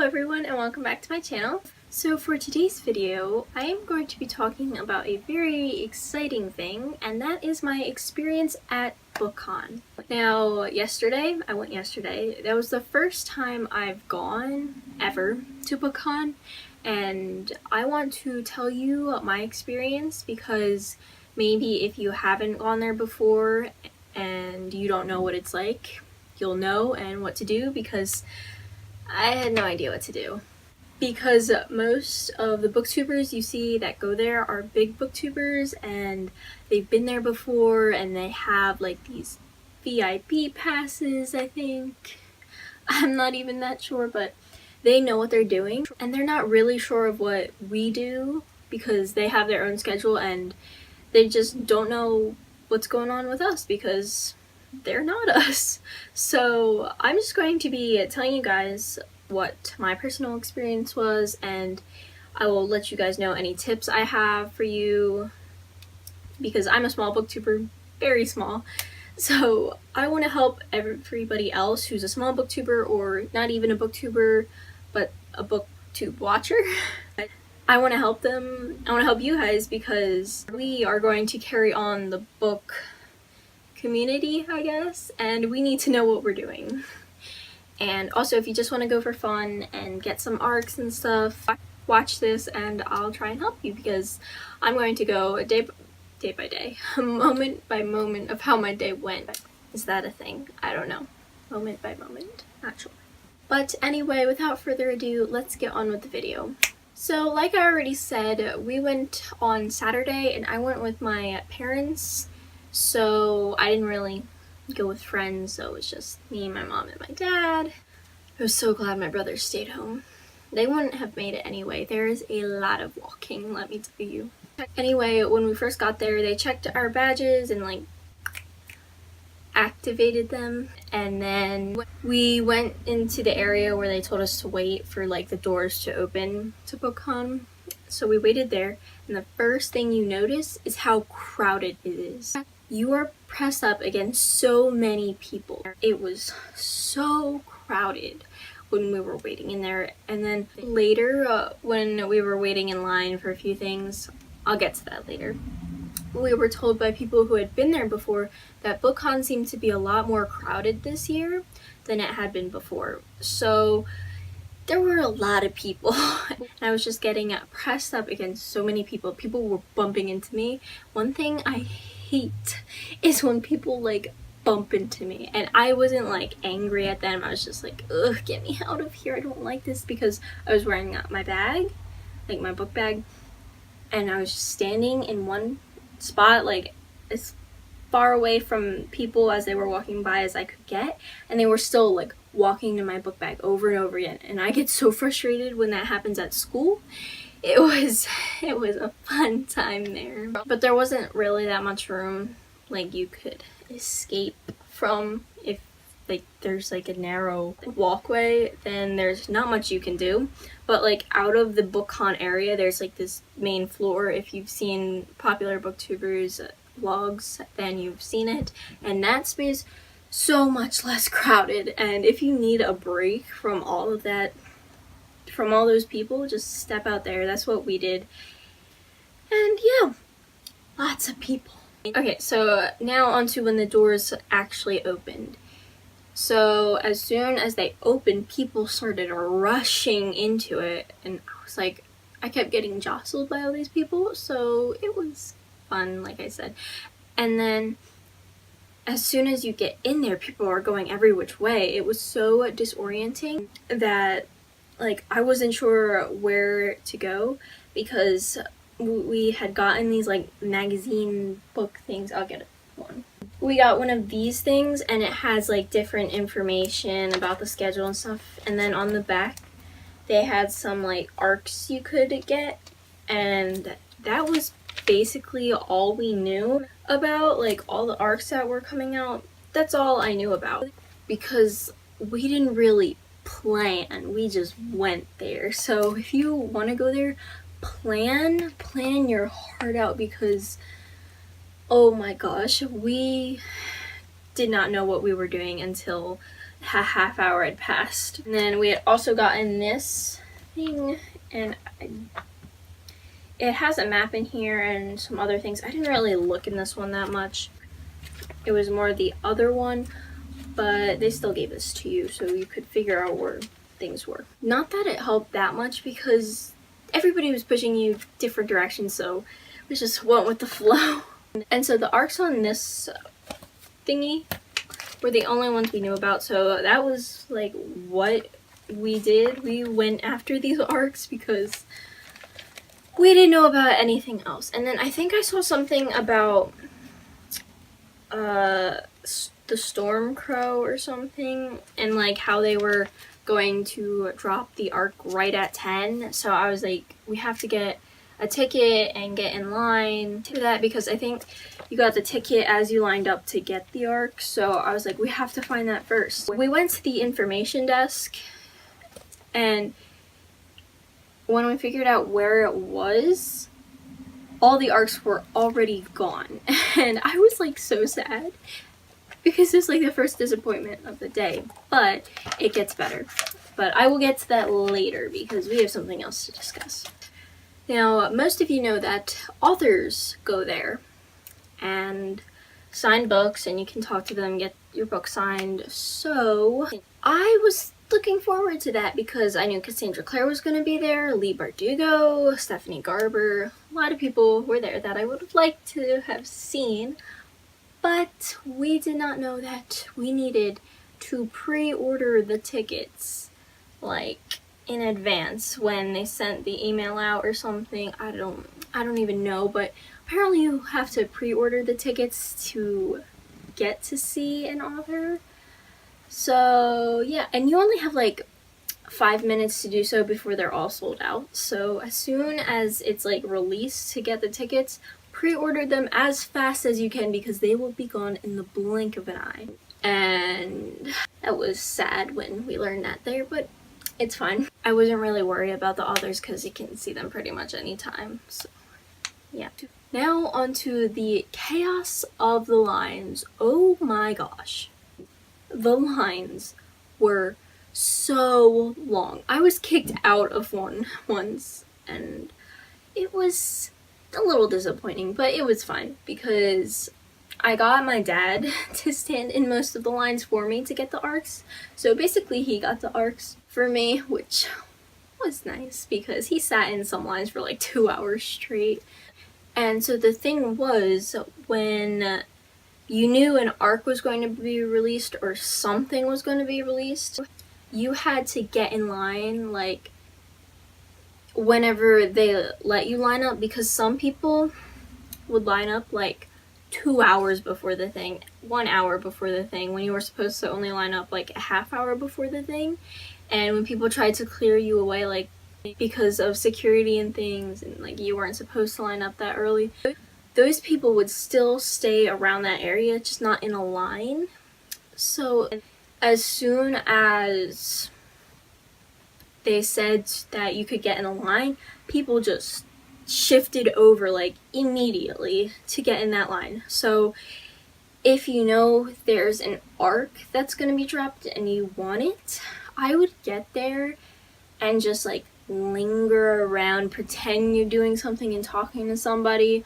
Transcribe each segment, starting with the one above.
everyone and welcome back to my channel. So for today's video, I am going to be talking about a very exciting thing, and that is my experience at Bookcon. Now, I went yesterday. That was the first time I've gone ever to Bookcon, and I want to tell you my experience because maybe if you haven't gone there before and you don't know what it's like, you'll know and what to do, because I had no idea what to do. Because most of the booktubers you see that go there are big booktubers and they've been there before and they have like these VIP passes, I think. I'm not even that sure, but they know what they're doing and they're not really sure of what we do because they have their own schedule and they just don't know what's going on with us because they're not us. So I'm just going to be telling you guys what my personal experience was, and I will let you guys know any tips I have for you because I'm a small booktuber, very small. So I want to help everybody else who's a small booktuber or not even a booktuber but a booktube watcher. I want to help them. I want to help you guys because we are going to carry on the book community, I guess, and we need to know what we're doing. And also, if you just want to go for fun and get some arcs and stuff, watch this and I'll try and help you because I'm going to go day by day, moment by moment of how my day went. Is that a thing? I don't know. Moment by moment, not sure. But anyway, without further ado, let's get on with the video. So like I already said, we went on Saturday and I went with my parents, so I didn't really go with friends, so it was just me, my mom, and my dad. I was so glad my brother stayed home. They wouldn't have made it anyway. There is a lot of walking, let me tell you. Anyway, when we first got there, they checked our badges and like activated them, and then we went into the area where they told us to wait for like the doors to open to Bookcon. So we waited there, and the first thing you notice is how crowded it is. You are pressed up against so many people. It was so crowded when we were waiting in there. And then later, when we were waiting in line for a few things, I'll get to that later, we were told by people who had been there before that Bookcon seemed to be a lot more crowded this year than it had been before. So there were a lot of people and I was just getting pressed up against so many people. People were bumping into me. One thing I hate is when people like bump into me, and I wasn't like angry at them. I was just like, ugh, get me out of here. I don't like this, because I was wearing my bag, like my book bag, and I was just standing in one spot like as far away from people as they were walking by as I could get, and they were still like walking to my book bag over and over again, and I get so frustrated when that happens at school. It was a fun time there, but there wasn't really that much room like you could escape from. If like there's like a narrow walkway, then there's not much you can do. But like out of the Bookcon area, there's like this main floor. If you've seen popular booktubers vlogs, then you've seen it, and that space so much less crowded. And if you need a break from all of that, from all those people, just step out there. That's what we did. And yeah, lots of people. Okay, so now onto when the doors actually opened. So as soon as they opened, people started rushing into it, and I was like, I kept getting jostled by all these people, so it was fun, like I said. And then as soon as you get in there, people are going every which way. It was so disorienting that like I wasn't sure where to go, because we had gotten these like magazine book things. I'll get one. We got one of these things, and it has like different information about the schedule and stuff, and then on the back they had some like arcs you could get, and that was basically all we knew about, like all the arcs that were coming out. That's all I knew about, because we didn't really plan, we just went there. So if you want to go there, plan your heart out, because oh my gosh, we did not know what we were doing until a half hour had passed. And then we had also gotten this thing, and it has a map in here and some other things. I didn't really look in this one that much. It was more the other one, but they still gave this to you so you could figure out where things were. Not that it helped that much because everybody was pushing you different directions, so we just went with the flow. And so the arcs on this thingy were the only ones we knew about, so that was like what we did. We went after these arcs because we didn't know about anything else. And then I think I saw something about the Storm Crow or something, and like how they were going to drop the arc right at 10. So I was like, we have to get a ticket and get in line to that, because I think you got the ticket as you lined up to get the arc. So I was like, we have to find that first. We went to the information desk, and when we figured out where it was, all the arcs were already gone. And I was like so sad because it's like the first disappointment of the day, but it gets better. But I will get to that later because we have something else to discuss. Now, most of you know that authors go there and sign books, and you can talk to them, get your book signed. So I was looking forward to that because I knew Cassandra Clare was going to be there, Lee Bardugo, Stephanie Garber. A lot of people were there that I would have liked to have seen, but we did not know that we needed to pre-order the tickets like in advance when they sent the email out or something. I don't even know, but apparently you have to pre-order the tickets to get to see an author. So yeah, and you only have like 5 minutes to do so before they're all sold out. So as soon as it's like released to get the tickets, pre-order them as fast as you can because they will be gone in the blink of an eye. And that was sad when we learned that there, but it's fine. I wasn't really worried about the authors because you can see them pretty much anytime. So yeah. Now onto the chaos of the lines. Oh my gosh. The lines were so long. I was kicked out of one once, and it was a little disappointing, but it was fine because I got my dad to stand in most of the lines for me to get the arcs. So basically he got the arcs for me, which was nice because he sat in some lines for like 2 hours straight. And so the thing was, when you knew an arc was going to be released or something was going to be released, you had to get in line like whenever they let you line up, because some people would line up like 2 hours before the thing, 1 hour before the thing, when you were supposed to only line up like a half hour before the thing. And when people tried to clear you away, like because of security and things, and like you weren't supposed to line up that early, those people would still stay around that area, just not in a line. So as soon as they said that you could get in a line, people just shifted over like immediately to get in that line. So if you know there's an arc that's going to be dropped and you want it, I would get there and just like linger around, pretend you're doing something and talking to somebody,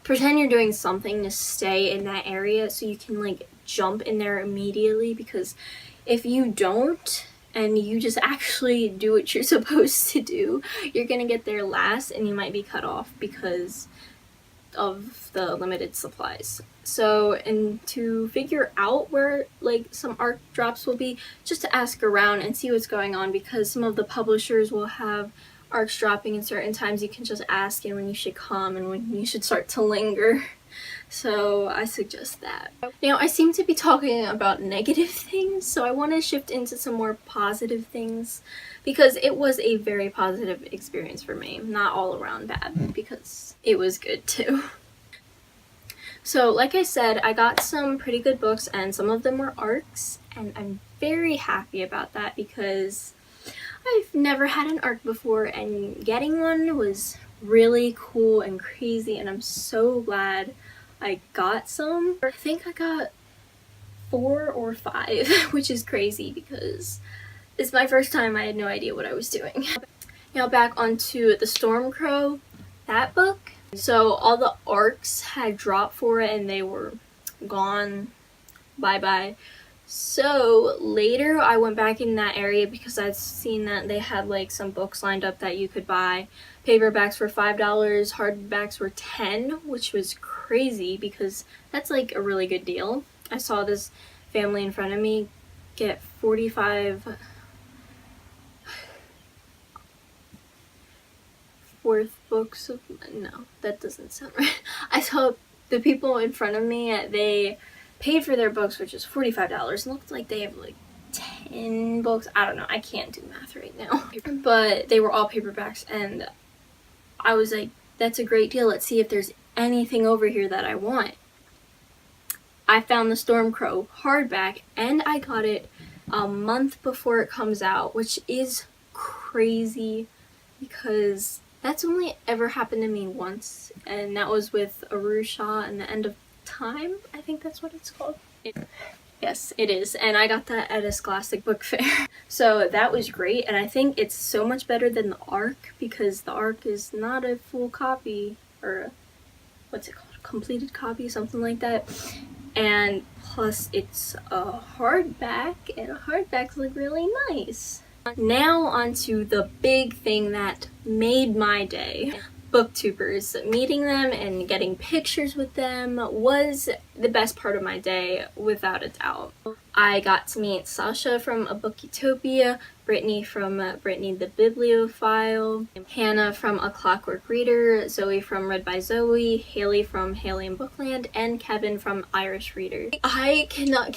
pretend you're doing something to stay in that area so you can like jump in there immediately. Because if you don't and you just actually do what you're supposed to do, you're gonna get there last and you might be cut off because of the limited supplies. So, and to figure out where like some arc drops will be, just to ask around and see what's going on, because some of the publishers will have arcs dropping in certain times. You can just ask and when you should come and when you should start to linger. So I suggest that. Now, I seem to be talking about negative things, so I want to shift into some more positive things, because it was a very positive experience for me. Not all around bad, because it was good too. So like I said, I got some pretty good books and some of them were arcs, and I'm very happy about that because I've never had an arc before, and getting one was really cool and crazy, and I'm so glad I got some. I think I got 4 or 5, which is crazy because it's my first time. I had no idea what I was doing. Now back onto the Storm Crow, that book. So all the arcs had dropped for it and they were gone. Bye-bye. So later I went back in that area because I'd seen that they had like some books lined up that you could buy. Paperbacks were $5, hardbacks were $10, which was crazy because that's like a really good deal. I saw this family in front of me get 45 worth books of, no, that doesn't sound right. I saw the people in front of me, they paid for their books, which is $45, and looked like they have like 10 books. I don't know, I can't do math right now. But they were all paperbacks, and I was like, that's a great deal. Let's see if there's anything over here that I want. I found the Storm Crow hardback, and I got it a month before it comes out, which is crazy because that's only ever happened to me once, and that was with Arusha and the End of Time, I think that's what it's called. Yes, it is, and I got that at a Scholastic Book Fair. So that was great, and I think it's so much better than the ARC because the ARC is not a full copy, or what's it called, a completed copy, something like that. And plus it's a hardback, and hardbacks look really nice. Now onto the big thing that made my day. Booktubers. Meeting them and getting pictures with them was the best part of my day, without a doubt. I got to meet Sasha from A Book Utopia, Brittany from Brittany the Bibliophile, Hannah from A Clockwork Reader, Zoe from Read by Zoe, Haley from Haley in Bookland, and Kevin from Irish Reader. I cannot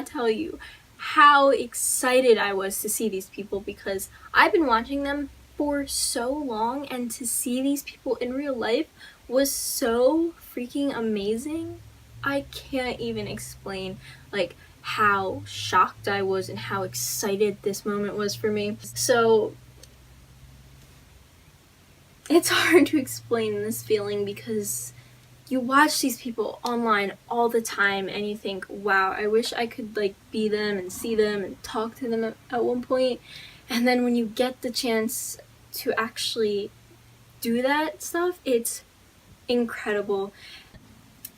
tell you how excited I was to see these people because I've been watching them for so long, and to see these people in real life was so freaking amazing. I can't even explain like how shocked I was and how excited this moment was for me. So it's hard to explain this feeling because you watch these people online all the time and you think, wow, I wish I could like be them and see them and talk to them at one point. And then when you get the chance to actually do that stuff, it's incredible.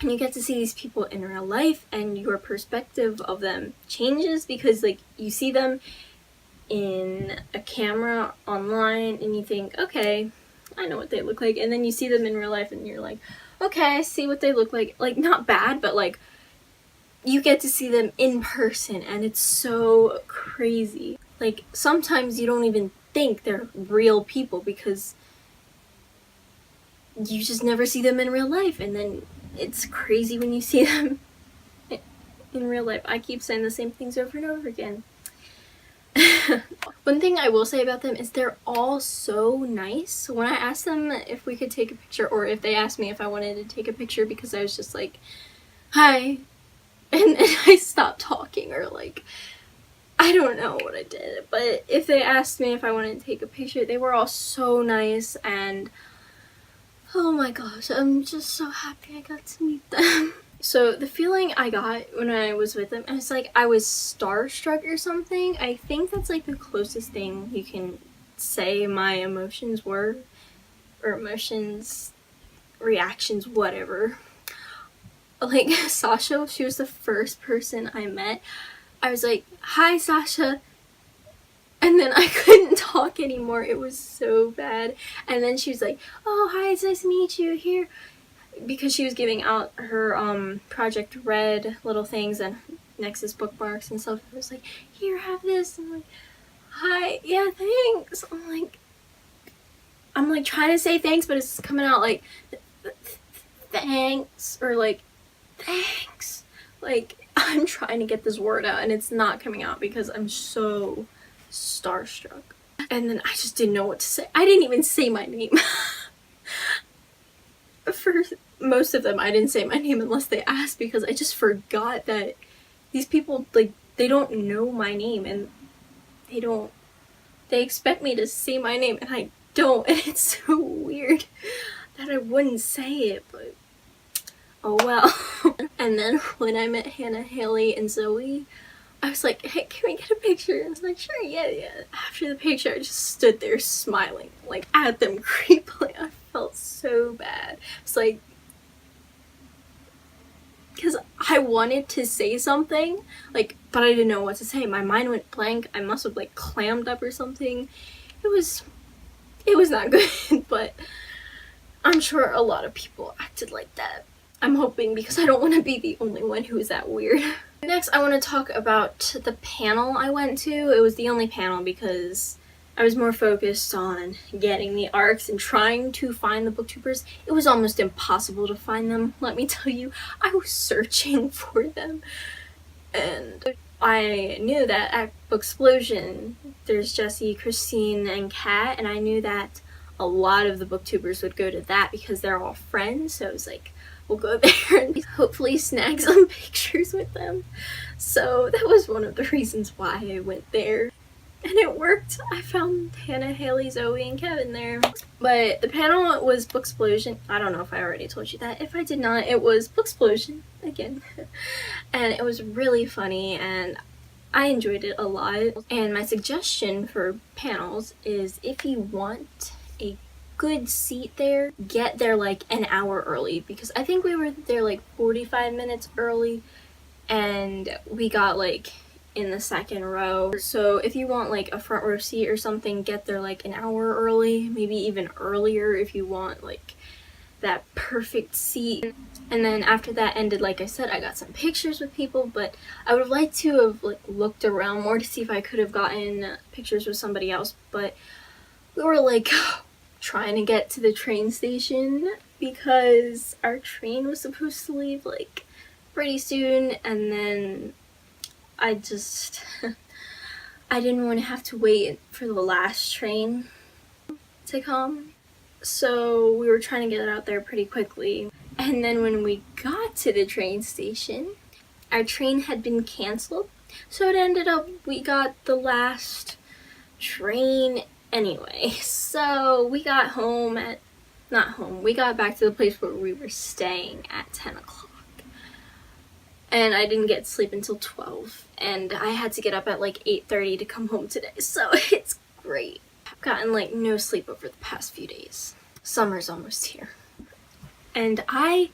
And you get to see these people in real life and your perspective of them changes because like you see them in a camera online and you think, okay, I know what they look like, and then you see them in real life and you're like, okay, I see what they look like not bad, but like you get to see them in person and it's so crazy. Like sometimes you don't even think they're real people because you just never see them in real life, and then it's crazy when you see them in real life. I keep saying the same things over and over again. One thing I will say about them is they're all so nice. When I asked them if we could take a picture, or if they asked me if I wanted to take a picture because I was just like, hi, and I stopped talking, or like, I don't know what I did, but if they asked me if I wanted to take a picture, they were all so nice, and oh my gosh, I'm just so happy I got to meet them. So the feeling I got when I was with them, it's like I was starstruck or something. I think that's like the closest thing you can say my emotions were, or emotions, reactions, whatever. Like Sasha, she was the first person I met. I was like, hi Sasha, and then I couldn't talk anymore. It was so bad. And then she was like, oh hi, it's nice to meet you here, because she was giving out her Project Red little things and Nexus bookmarks and stuff. I was like, here, have this. And I'm like, hi, yeah, thanks. I'm like trying to say thanks, but it's coming out like thanks, or like thanks. Like I'm trying to get this word out and it's not coming out because I'm so starstruck. And then I just didn't know what to say. I didn't even say my name. For most of them, I didn't say my name unless they asked, because I just forgot that these people, like, they don't know my name, and they expect me to say my name and I don't, and it's so weird that I wouldn't say it, but oh well. And then when I met Hannah, Haley, and Zoe, I was like, hey, can we get a picture? And I was like, sure, yeah. After the picture, I just stood there smiling, like, at them creepily. I felt so bad. It's like, because I wanted to say something, like, but I didn't know what to say. My mind went blank. I must have, like, clammed up or something. It was not good, but I'm sure a lot of people acted like that. I'm hoping, because I don't want to be the only one who is that weird. Next, I want to talk about the panel I went to. It was the only panel because I was more focused on getting the ARCs and trying to find the booktubers. It was almost impossible to find them, let me tell you. I was searching for them. And I knew that at Booksplosion, there's Jessie, Christine, and Kat, and I knew that a lot of the booktubers would go to that because they're all friends, so I was like, we'll go there and hopefully snag some pictures with them. So that was one of the reasons why I went there. And it worked. I found Hannah, Haley, Zoe, and Kevin there. But the panel was Booksplosion. I don't know if I already told you that. If I did not, it was Booksplosion again. And it was really funny and I enjoyed it a lot. And my suggestion for panels is if you want a good seat there, get there like an hour early, because I think we were there like 45 minutes early and we got like in the second row. So if you want like a front row seat or something, get there like an hour early, maybe even earlier if you want like that perfect seat. And then after that ended, like I said, I got some pictures with people, but I would have liked to have like looked around more to see if I could have gotten pictures with somebody else, but we were like trying to get to the train station because our train was supposed to leave like pretty soon, and then I didn't want to have to wait for the last train to come, so we were trying to get out there pretty quickly. And then when we got to the train station, our train had been canceled, so it ended up we got the last train anyway. So we got home at, not home, we got back to the place where we were staying at 10 o'clock. And I didn't get sleep until 12. And I had to get up at like 8:30 to come home today. So it's great. I've gotten like no sleep over the past few days. Summer's almost here. And I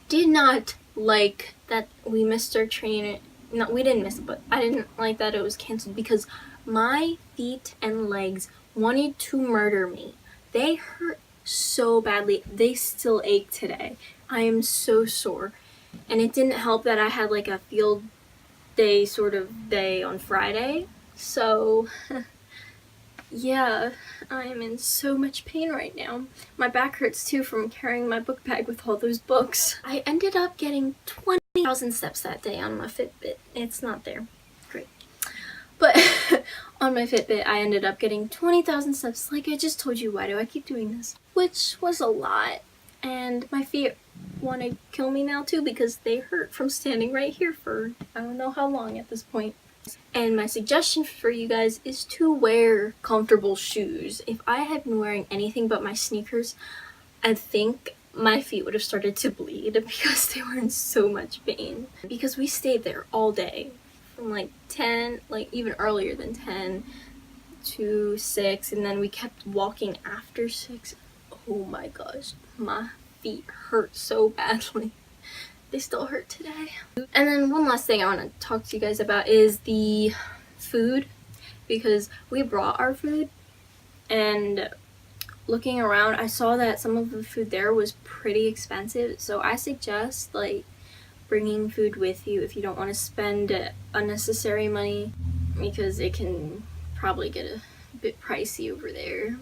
did not like that we missed our train. No, we didn't miss it, but I didn't like that it was canceled because my feet and legs wanted to murder me. They hurt so badly. They still ache today. I am so sore. And it didn't help that I had like a field day sort of day on Friday. So yeah, I am in so much pain right now. My back hurts too from carrying my book bag with all those books. I ended up getting 20,000 steps that day on my Fitbit. It's not there. Great. But on my Fitbit, I ended up getting 20,000 steps, like I just told you. Why do I keep doing this? Which was a lot. And my feet want to kill me now too because they hurt from standing right here for I don't know how long at this point. And my suggestion for you guys is to wear comfortable shoes. If I had been wearing anything but my sneakers, I think my feet would have started to bleed because they were in so much pain. Because we stayed there all day from like 10, like even earlier than 10 to 6, and then we kept walking after 6. Oh my gosh, my feet hurt so badly. They still hurt today. And then one last thing I want to talk to you guys about is the food, because we brought our food, and looking around I saw that some of the food there was pretty expensive, so I suggest like bringing food with you if you don't want to spend unnecessary money, because it can probably get a bit pricey over there.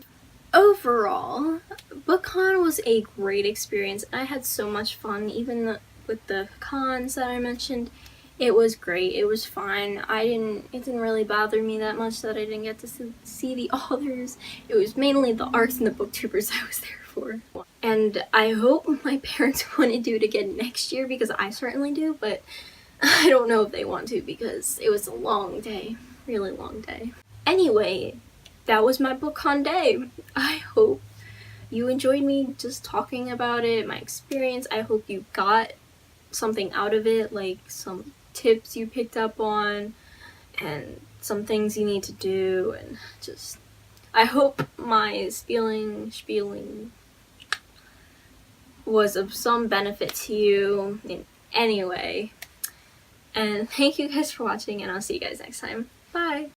Overall, Bookcon was a great experience. I had so much fun, even with the cons that I mentioned. It was great. It was fine. It didn't really bother me that much that I didn't get to see the authors. It was mainly the arcs and the booktubers I was there for. And I hope my parents want to do it again next year, because I certainly do, but I don't know if they want to because it was a long day. Really long day. Anyway, that was my Bookcon day. I hope you enjoyed me just talking about it, my experience. I hope you got something out of it, like some tips you picked up on and some things you need to do, and just I hope my spieling was of some benefit to you in any way. And thank you guys for watching, and I'll see you guys next time. Bye!